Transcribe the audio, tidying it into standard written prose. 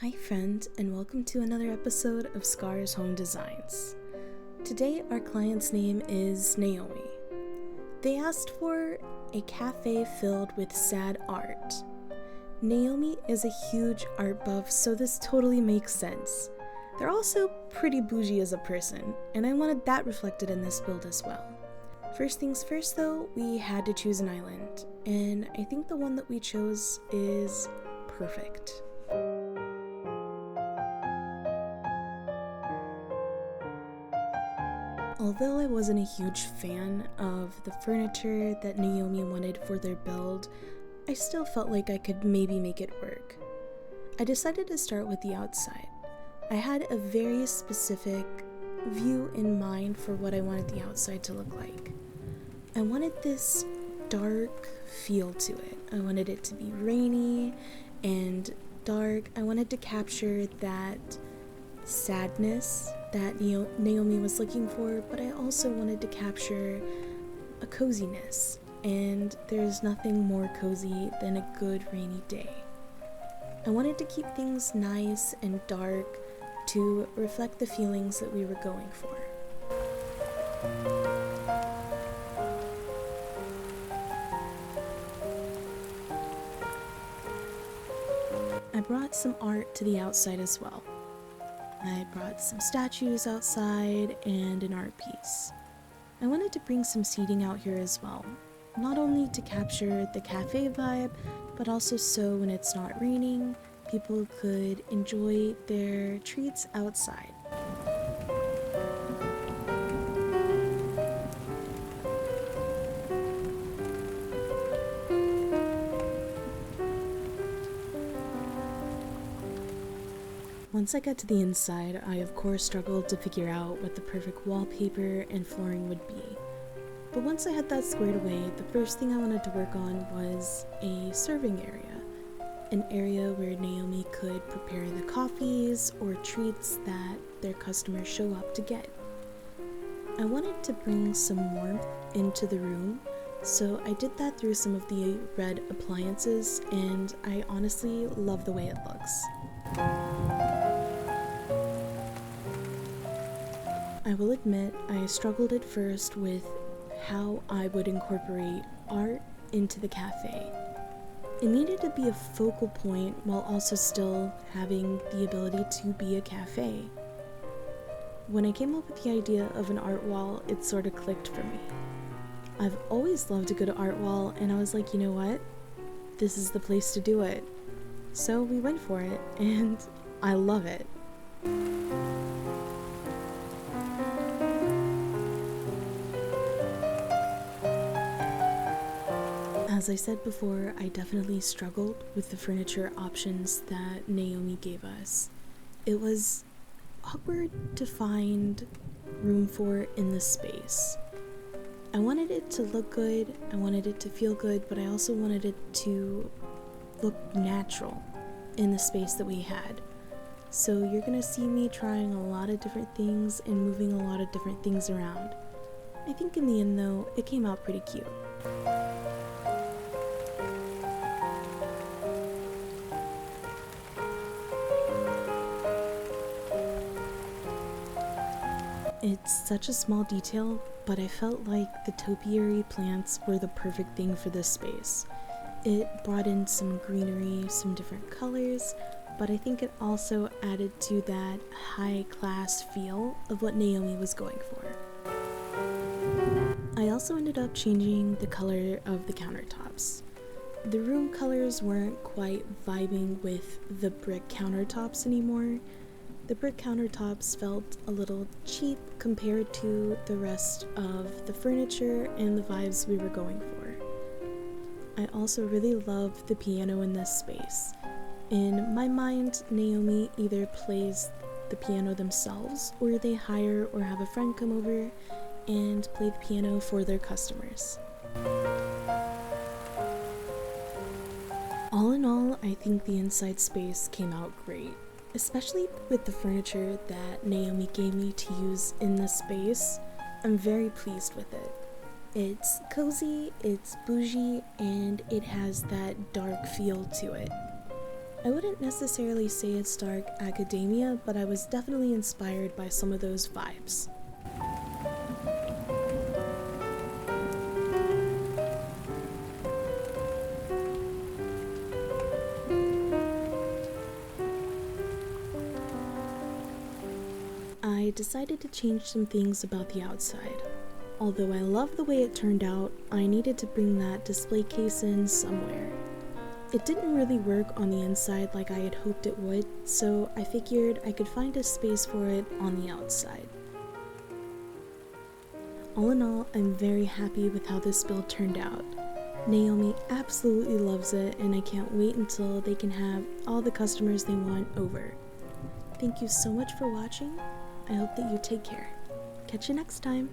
Hi friend, and welcome to another episode of Scar's Home Designs. Today our client's name is Naomi. They asked for a cafe filled with sad art. Naomi is a huge art buff, so this totally makes sense. They're also pretty bougie as a person, and I wanted that reflected in this build as well. First things first though, we had to choose an island, and I think the one that we chose is perfect. Although I wasn't a huge fan of the furniture that Naomi wanted for their build, I still felt like I could maybe make it work. I decided to start with the outside. I had a very specific view in mind for what I wanted the outside to look like. I wanted this dark feel to it. I wanted it to be rainy and dark. I wanted to capture that sadness that Naomi was looking for, but I also wanted to capture a coziness, and there's nothing more cozy than a good rainy day. I wanted to keep things nice and dark to reflect the feelings that we were going for. I brought some art to the outside as well. I brought some statues outside and an art piece. I wanted to bring some seating out here as well, not only to capture the cafe vibe, but also so when it's not raining, people could enjoy their treats outside. Once I got to the inside, I of course struggled to figure out what the perfect wallpaper and flooring would be. But once I had that squared away, the first thing I wanted to work on was a serving area. An area where Naomi could prepare the coffees or treats that their customers show up to get. I wanted to bring some warmth into the room, so I did that through some of the red appliances, and I honestly love the way it looks. I will admit, I struggled at first with how I would incorporate art into the cafe. It needed to be a focal point while also still having the ability to be a cafe. When I came up with the idea of an art wall, it sort of clicked for me. I've always loved a good art wall, and I was like, you know what? This is the place to do it. So we went for it, and I love it. As I said before, I definitely struggled with the furniture options that Naomi gave us. It was awkward to find room for in the space. I wanted it to look good, I wanted it to feel good, but I also wanted it to look natural in the space that we had. So you're gonna see me trying a lot of different things and moving a lot of different things around. I think in the end though, it came out pretty cute. It's such a small detail, but I felt like the topiary plants were the perfect thing for this space. It brought in some greenery, some different colors, but I think it also added to that high-class feel of what Naomi was going for. I also ended up changing the color of the countertops. The room colors weren't quite vibing with the brick countertops anymore. The brick countertops felt a little cheap compared to the rest of the furniture and the vibes we were going for. I also really love the piano in this space. In my mind, Naomi either plays the piano themselves or they hire or have a friend come over and play the piano for their customers. All in all, I think the inside space came out great. Especially with the furniture that Naomi gave me to use in the space, I'm very pleased with it. It's cozy, it's bougie, and it has that dark feel to it. I wouldn't necessarily say it's dark academia, but I was definitely inspired by some of those vibes. I decided to change some things about the outside. Although I love the way it turned out, I needed to bring that display case in somewhere. It didn't really work on the inside like I had hoped it would, so I figured I could find a space for it on the outside. All in all, I'm very happy with how this build turned out. Naomi absolutely loves it, and I can't wait until they can have all the customers they want over. Thank you so much for watching. I hope that you take care. Catch you next time.